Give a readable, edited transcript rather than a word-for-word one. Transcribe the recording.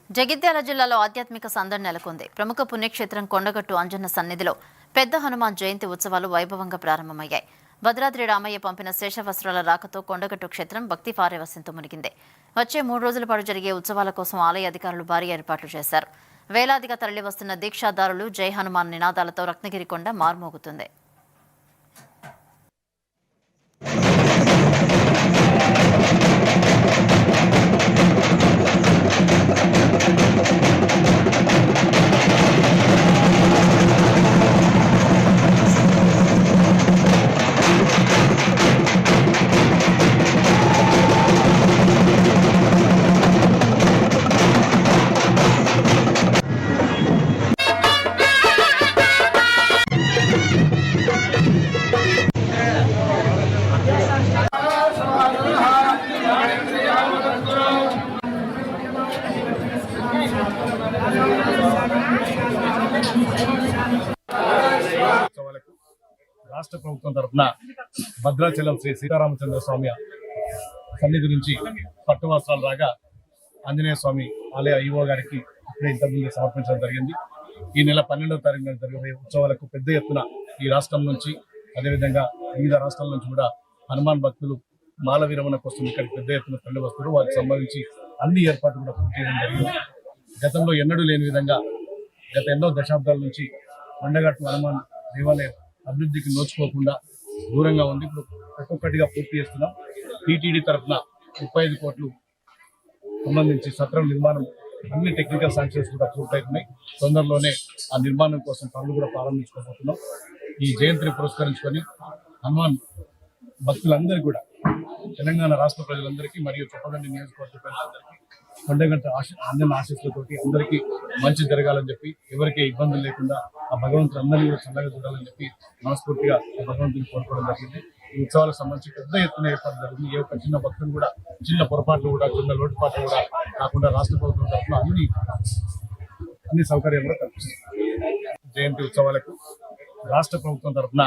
జగిత్యాల జిల్లాలో ఆధ్యాత్మిక సందడి నెలకొంది. ప్రముఖ పుణ్యక్షేత్రం కొండగట్టు అంజన్న సన్నిధిలో పెద్ద హనుమాన్ జయంతి ఉత్సవాలు వైభవంగా ప్రారంభమయ్యాయి. భద్రాద్రి రామయ్య పంపిన శేషవస్త్రాల రాకతో కొండగట్టు క్షేత్రం భక్తి పారవస్యంతో మునిగింది. వచ్చే 3 రోజుల పాటు జరిగే ఉత్సవాల కోసం ఆలయ అధికారులు భారీ ఏర్పాట్లు చేశారు. వేలాదిగా తరలివస్తున్న దీక్షాదారులు జై హనుమాన్ నినాదాలతో రత్నగిరి కొండ మార్మోగుతుంది. రాష్ట్ర ప్రభుత్వం తరఫున భద్రాచలం శ్రీ సీతారామచంద్ర స్వామి సన్నిధి నుంచి పట్టు వస్త్రాలు రాగా ఆంజనేయ స్వామి ఆలయ ఈవో గారికి ఇప్పుడే ఇంతకుముందు సమర్పించడం జరిగింది. ఈ నెల 12వ తారీఖున జరిగే ఉత్సవాలకు పెద్ద ఎత్తున ఈ రాష్ట్రం నుంచి అదేవిధంగా వివిధ రాష్ట్రాల నుంచి కూడా హనుమాన్ భక్తులు మాల విరమణ కోసం ఇక్కడికి పెద్ద ఎత్తున తరలి వస్తారు. వారికి సంబంధించి అన్ని ఏర్పాట్లు కూడా పూర్తి చేయడం జరిగింది. గతంలో ఎన్నడూ లేని విధంగా గత ఎన్నో దశాబ్దాల నుంచి కొండగట్టు హనుమాన్ దేవాలయం అభివృద్ధికి నోచుకోకుండా దూరంగా ఉంది. ఇప్పుడు ఒక్కొక్కటిగా పూర్తి చేస్తున్నాం. టీటీడీ తరఫున 35 కోట్లు సంబంధించి సత్రం నిర్మాణం అన్ని టెక్నికల్ శాంక్షన్స్ కూడా పూర్తవుతున్నాయి. తొందరలోనే ఆ నిర్మాణం కోసం పనులు కూడా ప్రారంభించుకోబోతున్నాం. ఈ జయంతిని పురస్కరించుకొని హనుమాన్ భక్తులందరికీ కూడా తెలంగాణ రాష్ట్ర ప్రజలందరికీ మరియు చొప్పదండి నియోజకవర్గ ప్రజలందరికీ కొండగట్టు అందరి ఆశీస్సులతోటి అందరికీ మంచి జరగాలని చెప్పి ఎవరికీ ఇబ్బందులు లేకుండా ఆ భగవంతుడు అందరినీ కూడా చల్లగా చూడాలని చెప్పి మనస్ఫూర్తిగా ఆ భగవంతుని కోరుకోవడం జరిగింది. ఈ ఉత్సవాలకు సంబంధించి పెద్ద ఎత్తున ఏర్పాటు జరిగింది. ఏ ఒక్క చిన్న భక్తులు కూడా చిన్న పొరపాట్లు కూడా చిన్న లోటుపాట్లు కూడా కాకుండా రాష్ట్ర ప్రభుత్వం తరఫున అన్ని సౌకర్యాలు కూడా కల్పిస్తుంది. జయంతి ఉత్సవాలకు రాష్ట్ర ప్రభుత్వం తరఫున